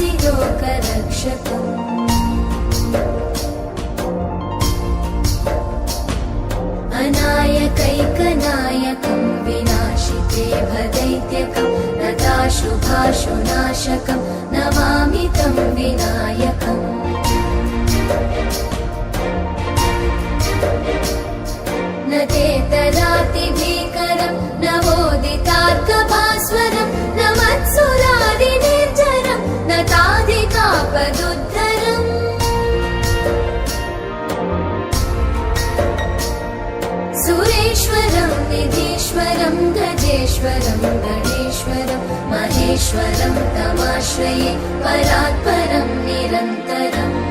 भासि लोकरक्षकम् अनायकैकनायकं विनाशिते भदैत्यकं नताशुभाशुनाशकं नमामि तं विनायकम् न तेतरातिभीकरं नवोदितार्कभास्वरं न मत्सुरादिनिर्झरं न ताधिकापदुद्धरम् सुरेश्वरं निधीश्वरं गजेश्वरं गणेश्वरं महेश्वरं तमाश्रये परात्परं निरन्तरम्